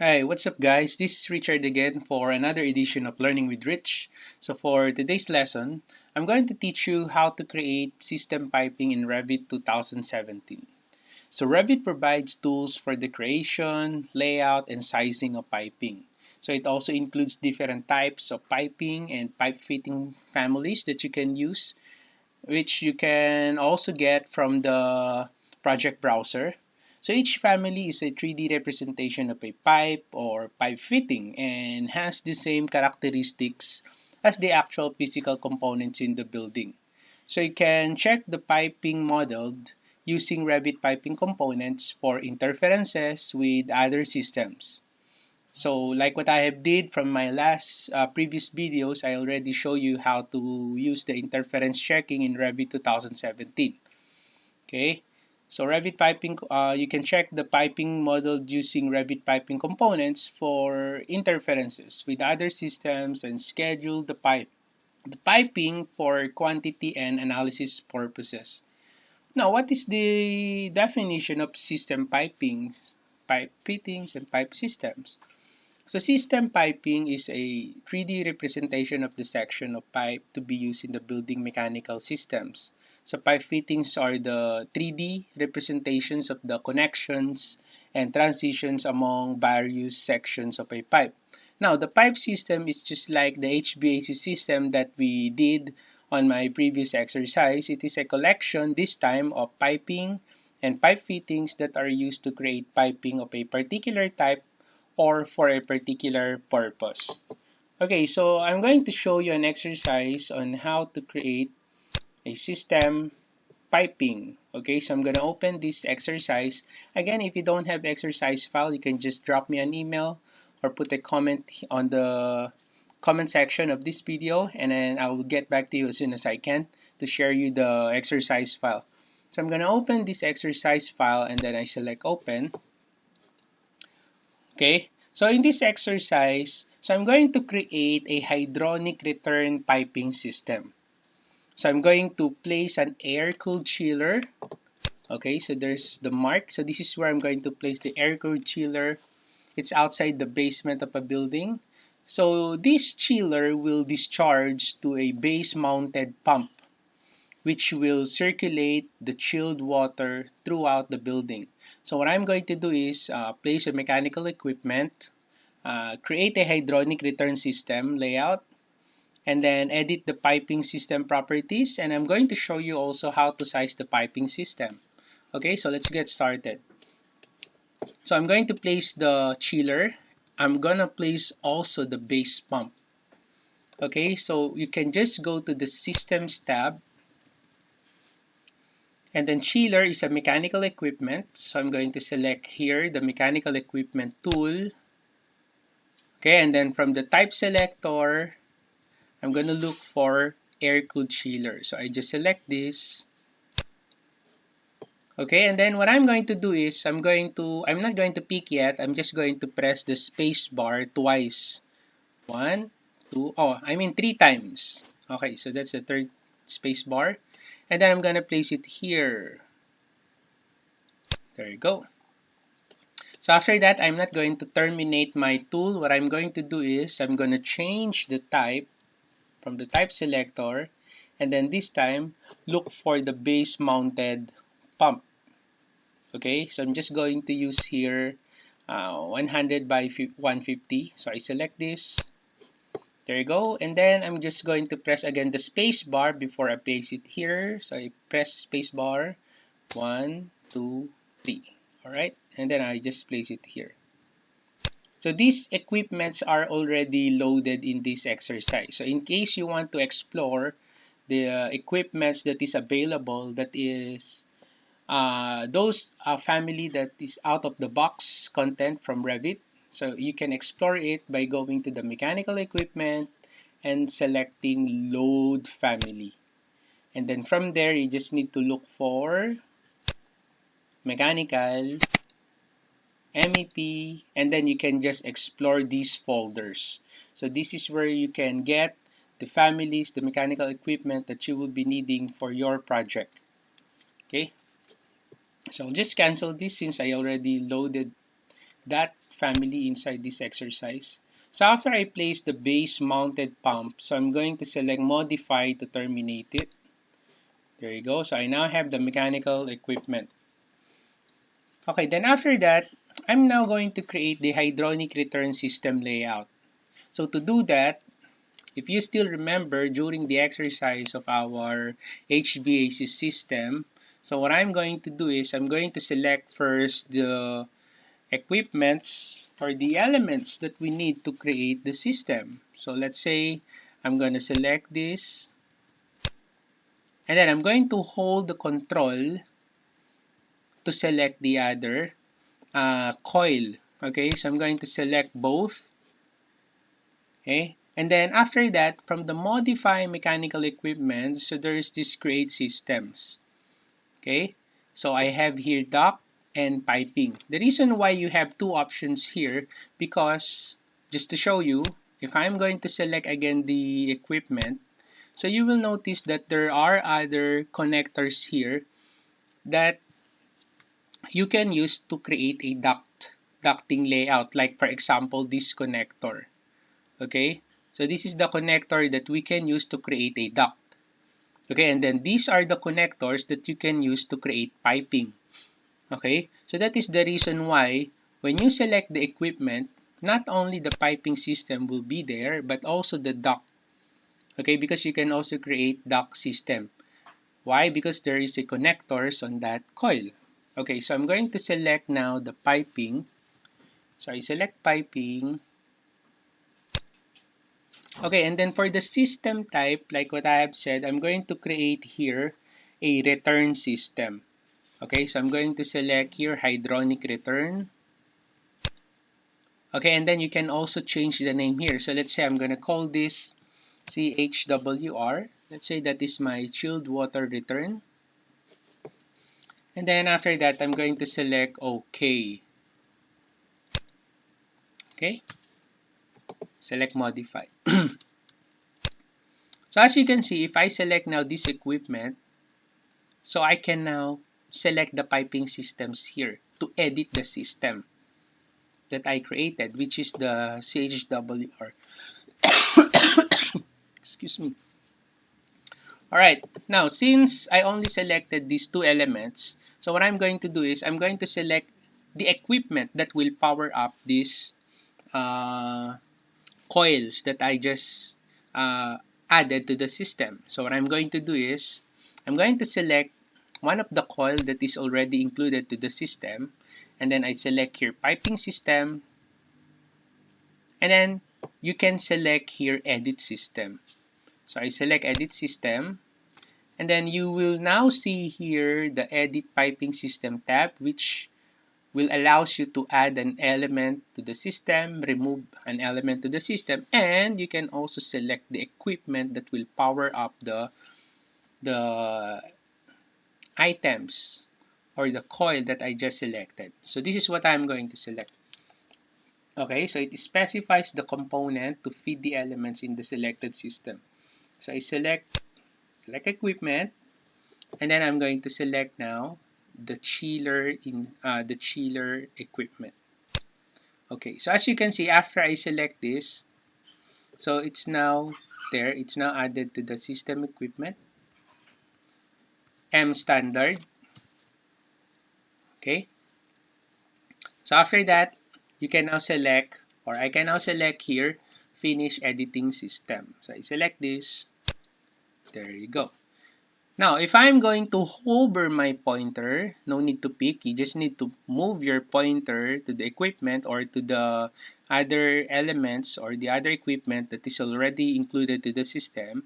Hi, what's up guys? This is Richard again for another edition of Learning with Rich. So for today's lesson, I'm going to teach you how to create system piping in Revit 2017. So Revit provides tools for the creation, layout, and sizing of piping. So it also includes different types of piping and pipe fitting families that you can use, which you can also get from the project browser. So each family is a 3D representation of a pipe or pipe fitting and has the same characteristics as the actual physical components in the building. So you can check the piping modeled using Revit piping components for interferences with other systems. So like what I have did from my last previous videos, I already show you how to use the interference checking in Revit 2017. Okay, so Revit piping, you can check the piping model using Revit piping components for interferences with other systems and schedule the piping for quantity and analysis purposes. Now, what is the definition of system piping, pipe fittings, and pipe systems? So system piping is a 3D representation of the section of pipe to be used in the building mechanical systems. So pipe fittings are the 3D representations of the connections and transitions among various sections of a pipe. Now, the pipe system is just like the HVAC system that we did on my previous exercise. It is a collection, this time, of piping and pipe fittings that are used to create piping of a particular type or for a particular purpose. Okay, so I'm going to show you an exercise on how to create a system piping. Okay, so I'm going to open this exercise. Again, if you don't have exercise file, you can just drop me an email or put a comment on the comment section of this video, and then I will get back to you as soon as I can to share you the exercise file. So I'm going to open this exercise file and then I select open. Okay, so in this exercise, so I'm going to create a hydronic return piping system. So I'm going to place an air-cooled chiller. Okay, so there's the mark. So this is where I'm going to place the air-cooled chiller. It's outside the basement of a building. So this chiller will discharge to a base-mounted pump, which will circulate the chilled water throughout the building. So what I'm going to do is place a mechanical equipment, create a hydronic return system layout, and then edit the piping system properties. And I'm going to show you also how to size the piping system. Okay, so let's get started. So I'm going to place the chiller. I'm gonna place also the base pump. Okay, so you can just go to the Systems tab, and then chiller is a mechanical equipment. So I'm going to select here the mechanical equipment tool. Okay, and then from the type selector, I'm going to look for air-cooled chiller. So I just select this. Okay, and then what I'm going to do is I'm not going to pick yet. I'm just going to press the space bar twice. 1, 2, three times. Okay, so that's the third space bar. And then I'm going to place it here. There you go. So after that, I'm not going to terminate my tool. What I'm going to do is I'm going to change the type from the type selector, and then this time look for the base mounted pump. Okay, so I'm just going to use here 100 by 150. So I select this. There you go. And then I'm just going to press again the space bar before I place it here. So I press space bar 1, 2, 3. Alright, and then I just place it here. So these equipments are already loaded in this exercise. So in case you want to explore the equipments that is available, that is those family that is out of the box content from Revit. So you can explore it by going to the mechanical equipment and selecting load family. And then from there, you just need to look for mechanical, MEP, and then you can just explore these folders. So this is where you can get the families, the mechanical equipment that you will be needing for your project. Okay, so I'll just cancel this since I already loaded that family inside this exercise. So after I place the base mounted pump, so I'm going to select modify to terminate it. There you go. So I now have the mechanical equipment. Okay, then after that, I'm now going to create the hydronic return system layout. So to do that, if you still remember during the exercise of our HVAC system, so what I'm going to do is I'm going to select first the equipments or the elements that we need to create the system. So let's say I'm going to select this, and then I'm going to hold the control to select the other coil. Okay, so I'm going to select both. Okay, and then after that, from the modify mechanical equipment, so there's this create systems. Okay, so I have here duct and piping. The reason why you have two options here, because just to show you, if I'm going to select again the equipment, so you will notice that there are other connectors here that you can use to create a ducting layout, like for example this connector. Okay, so this is the connector that we can use to create a duct. Okay, and then these are the connectors that you can use to create piping. Okay, so that is the reason why when you select the equipment, not only the piping system will be there, but also the duct. Okay, because you can also create duct system. Why? Because there is a connectors on that coil. Okay, so I'm going to select now the piping. So I select piping. Okay, and then for the system type, like what I have said, I'm going to create here a return system. Okay, so I'm going to select here hydronic return. Okay, and then you can also change the name here. So let's say I'm going to call this CHWR. Let's say that is my chilled water return. And then after that, I'm going to select OK. Okay, select modify. So as you can see, if I select now this equipment, so I can now select the piping systems here to edit the system that I created, which is the CHWR. Excuse me. Alright, now since I only selected these two elements, so what I'm going to do is I'm going to select the equipment that will power up these coils that I just added to the system. So what I'm going to do is I'm going to select one of the coil that is already included to the system, and then I select here piping system, and then you can select here edit system. So I select edit system, and then you will now see here the edit piping system tab, which will allows you to add an element to the system, remove an element to the system, and you can also select the equipment that will power up the items or the coil that I just selected. So this is what I'm going to select. Okay, so it specifies the component to feed the elements in the selected system. So I select equipment, and then I'm going to select now the chiller equipment. Okay, so as you can see, after I select this, so it's now there, it's now added to the system equipment, M standard. Okay, so after that, you can now select, or I can now select here, finish editing system. So I select this, there you go. Now, if I'm going to hover my pointer, no need to pick, you just need to move your pointer to the equipment or to the other elements or the other equipment that is already included to the system.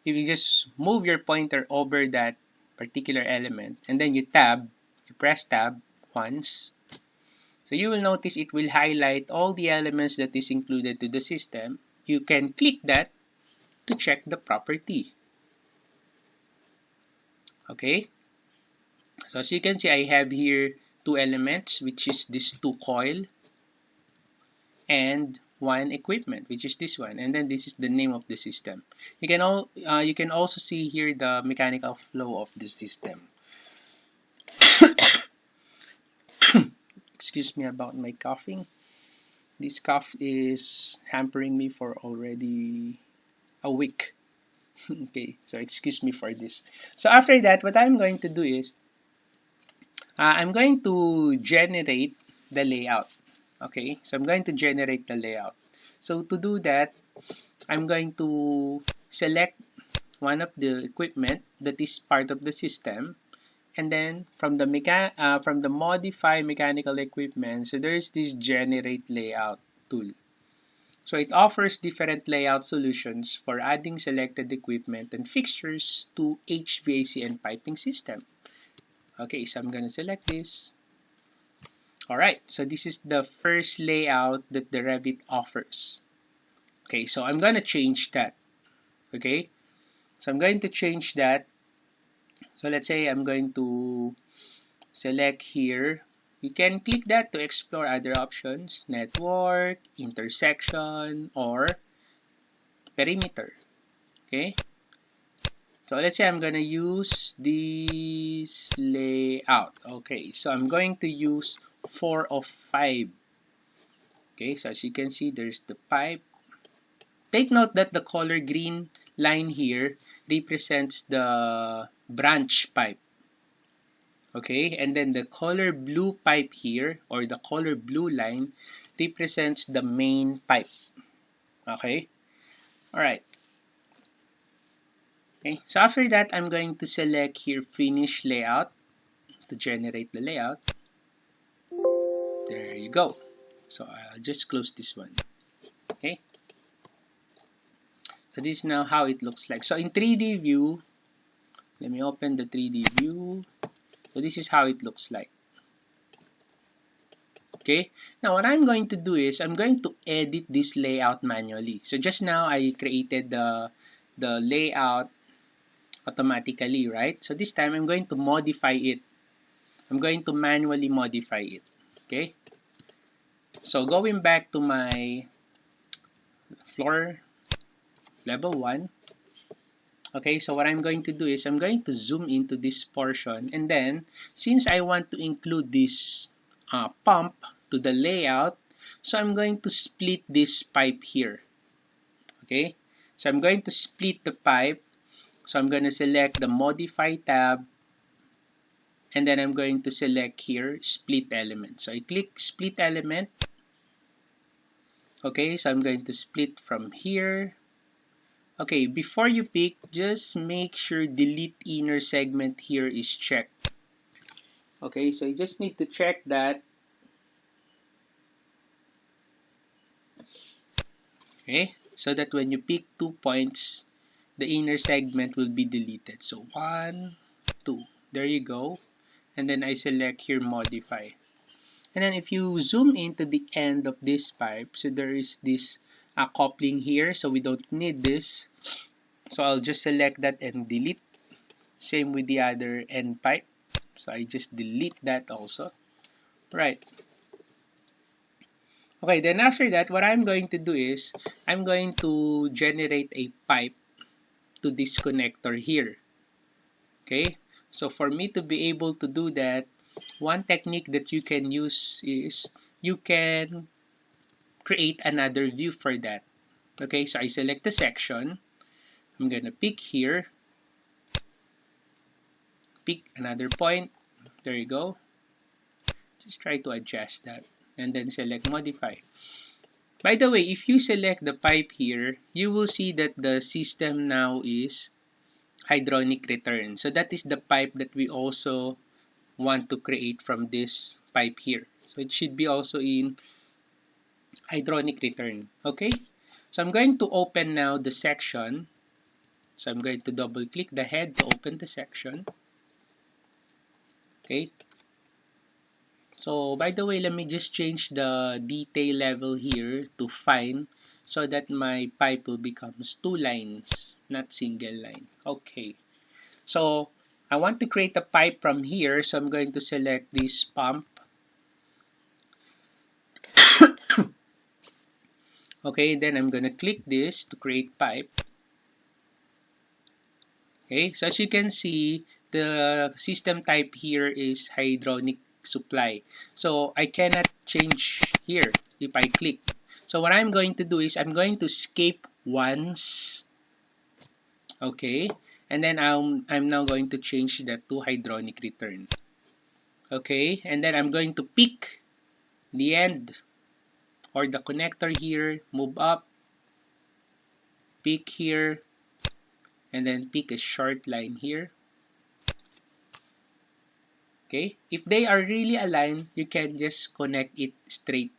If you just move your pointer over that particular element and then you press tab once, so you will notice it will highlight all the elements that is included to the system. You can click that to check the property. Okay, so as you can see, I have here two elements, which is this two coil, and one equipment, which is this one, and then this is the name of the system. You can also see here the mechanical flow of the system. Excuse me about my coughing. This cough is hampering me for already a week. Okay, so excuse me for this. So after that, what I'm going to do is I'm going to generate the layout. Okay, so I'm going to generate the layout. So to do that, I'm going to select one of the equipment that is part of the system, and then from the modify mechanical equipment, so there's this generate layout tool. So it offers different layout solutions for adding selected equipment and fixtures to HVAC and piping system. Okay, so I'm gonna select this. Alright, so this is the first layout that the Revit offers. Okay, so I'm gonna change that. Okay, so I'm going to change that. So let's say I'm going to select here. You can click that to explore other options, network, intersection, or perimeter. Okay, so let's say I'm gonna use this layout. Okay, so I'm going to use 4 of 5. Okay, so as you can see, there's the pipe. Take note that the color green line here represents the branch pipe. Okay, and then the color blue pipe here, or the color blue line, represents the main pipe. Okay, alright. Okay, so after that, I'm going to select here finish layout to generate the layout. There you go. So I'll just close this one. Okay, so this is now how it looks like. So in 3D view, let me open the 3D view. So this is how it looks like. Okay, now what I'm going to do is I'm going to edit this layout manually. So just now I created the layout automatically, right? So this time I'm going to modify it. I'm going to manually modify it. Okay, so going back to my floor level 1. Okay, so what I'm going to do is I'm going to zoom into this portion, and then since I want to include this pump to the layout, so I'm going to split this pipe here. Okay, so I'm going to split the pipe. So I'm going to select the modify tab, and then I'm going to select here split element. So I click split element. Okay, so I'm going to split from here. Okay, before you pick, just make sure delete inner segment here is checked. Okay, so you just need to check that. Okay, so that when you pick 2 points, the inner segment will be deleted. So 1, 2, there you go. And then I select here modify. And then if you zoom into the end of this pipe, so there is this coupling here, so we don't need this. So I'll just select that and delete. Same with the other end pipe. So I just delete that also. Right. Okay, then after that, what I'm going to do is, I'm going to generate a pipe to this connector here. Okay, so for me to be able to do that, one technique that you can use is, you can create another view for that. Okay, so I select the section. I'm gonna pick here. Pick another point. There you go. Just try to adjust that. And then select modify. By the way, if you select the pipe here, you will see that the system now is hydronic return. So that is the pipe that we also want to create from this pipe here. So it should be also in hydronic return. Okay, so I'm going to open now the section. So I'm going to double click the head to open the section. Okay, so by the way, let me just change the detail level here to fine, so that my pipe will becomes 2 lines, not single line. Okay, so I want to create a pipe from here, so I'm going to select this pump. Okay, then I'm gonna click this to create pipe. Okay, so as you can see, the system type here is hydronic supply. So I cannot change here. if I click. So what I'm going to do is I'm going to escape once. Okay, and then I'm now going to change that to hydronic return. Okay, and then I'm going to pick the end or the connector here, move up, pick here, and then pick a short line here. Okay, if they are really aligned, you can just connect it straight.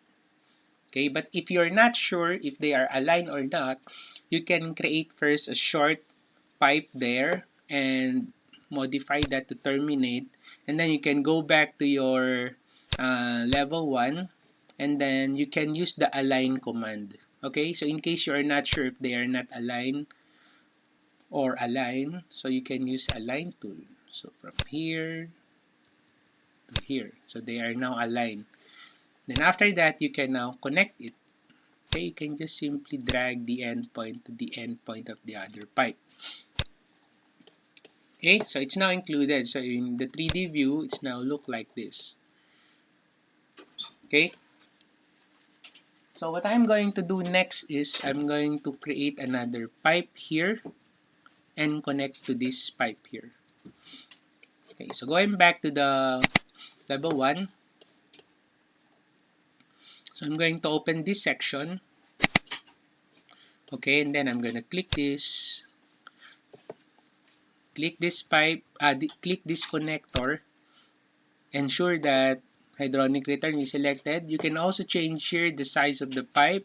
Okay, but if you're not sure if they are aligned or not, you can create first a short pipe there and modify that to terminate, and then you can go back to your level 1, and then you can use the align command. Okay, so in case you are not sure if they are not aligned or align, so you can use align tool. So from here to here, so they are now aligned. Then after that, you can now connect it. Okay, you can just simply drag the endpoint to the endpoint of the other pipe. Okay, so it's now included. So in the 3D view, it's now look like this. Okay, so what I'm going to do next is I'm going to create another pipe here and connect to this pipe here. Okay, so going back to the level 1, so I'm going to open this section. Okay, and then I'm going to click this pipe, click this connector, ensure that hydronic return is selected. You can also change here the size of the pipe,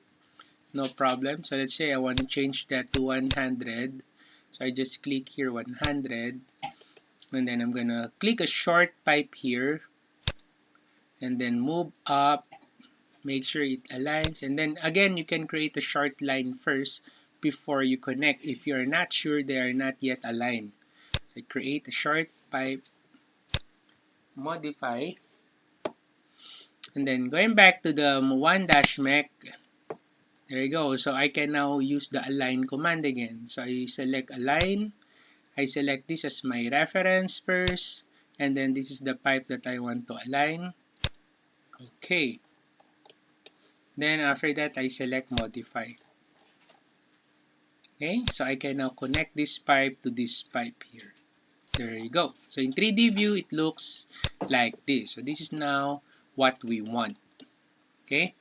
no problem. So let's say I want to change that to 100. So I just click here 100, and then I'm gonna click a short pipe here, and then move up, make sure it aligns, and then again you can create a short line first before you connect if you're not sure they are not yet aligned. So create a short pipe, modify, and then going back to the -mech, there you go. So I can now use the align command again. So I select align, I select this as my reference first, and then this is the pipe that I want to align. Okay, then after that I select modify. Okay, so I can now connect this pipe to this pipe here. There you go. So in 3D view, it looks like this. So this is now what we want. Okay.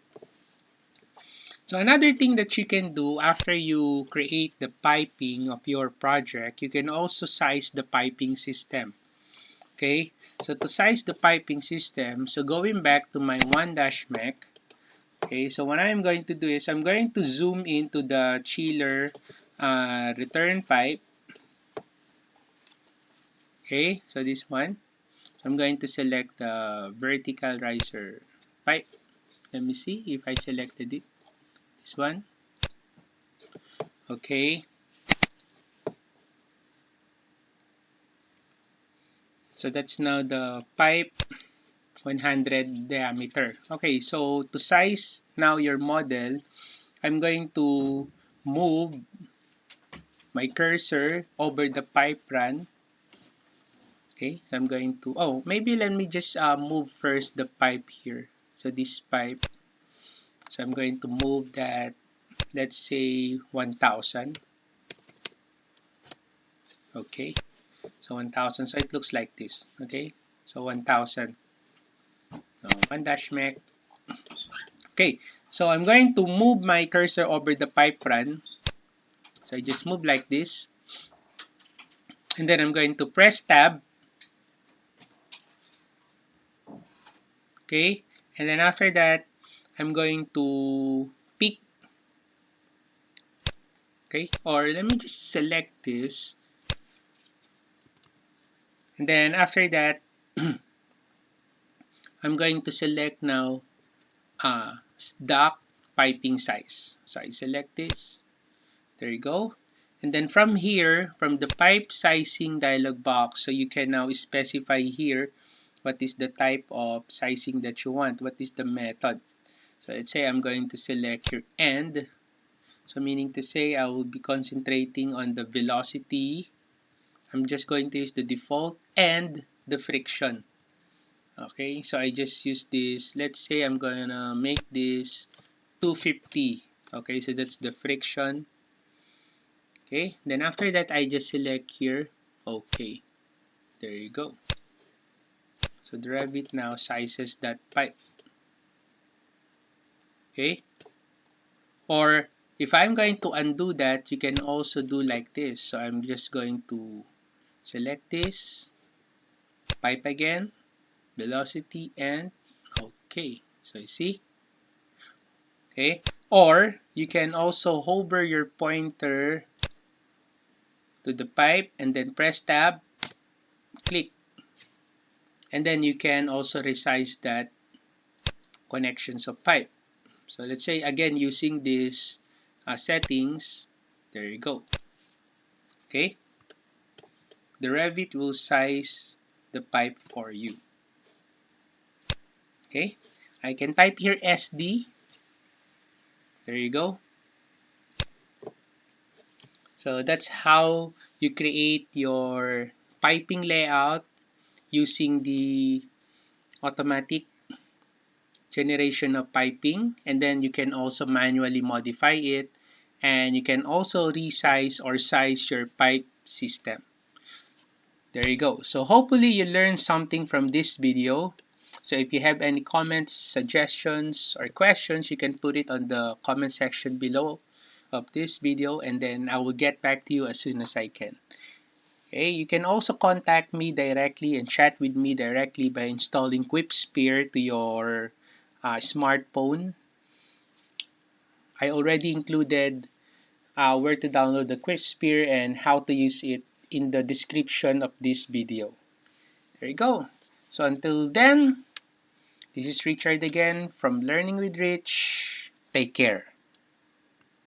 So another thing that you can do after you create the piping of your project, you can also size the piping system. Okay. So to size the piping system, so going back to my -mech, okay, so what I'm going to do is I'm going to zoom into the chiller return pipe. Okay, so this one, I'm going to select the vertical riser pipe. Let me see if I selected it. This one. Okay. So that's now the pipe 100 diameter. Okay, so to size now your model, I'm going to move my cursor over the pipe run. Okay, so I'm going to, oh, maybe let me just move first the pipe here. So this pipe, so I'm going to move that, let's say 1000. Okay, so 1000, so it looks like this. Okay, so 1000, so -mech. Okay, so I'm going to move my cursor over the pipe run. So I just move like this, and then I'm going to press tab. Okay, and then after that I'm going to pick. Okay, or let me just select this, and then after that I'm going to select now dock piping size. So I select this, there you go, and then from here, from the pipe sizing dialog box, so you can now specify here what is the type of sizing that you want, what is the method. So let's say I'm going to select here end, so meaning to say I will be concentrating on the velocity. I'm just going to use the default and the friction. Okay, so I just use this, let's say I'm gonna make this 250. Okay, so that's the friction. Okay, then after that, I just select here. Okay, there you go. So the Revit now sizes that pipe. Okay, or if I'm going to undo that, you can also do like this. So I'm just going to select this, pipe again, velocity, and okay. So you see, okay. Or you can also hover your pointer to the pipe and then press tab, click, and then you can also resize that connections of pipe. So let's say again using these settings, there you go. Okay, the Revit will size the pipe for you. Okay, I can type here SD. There you go. So that's how you create your piping layout using the automatic generation of piping, and then you can also manually modify it, and you can also resize or size your pipe system. There you go. So hopefully you learned something from this video. So if you have any comments, suggestions, or questions, you can put it on the comment section below of this video, and then I will get back to you as soon as I can. Okay, you can also contact me directly and chat with me directly by installing QuipSpear to your smartphone. I already included where to download the QuipSpear and how to use it in the description of this video. There you go. So until then, this is Richard again from Learning with Rich. Take care.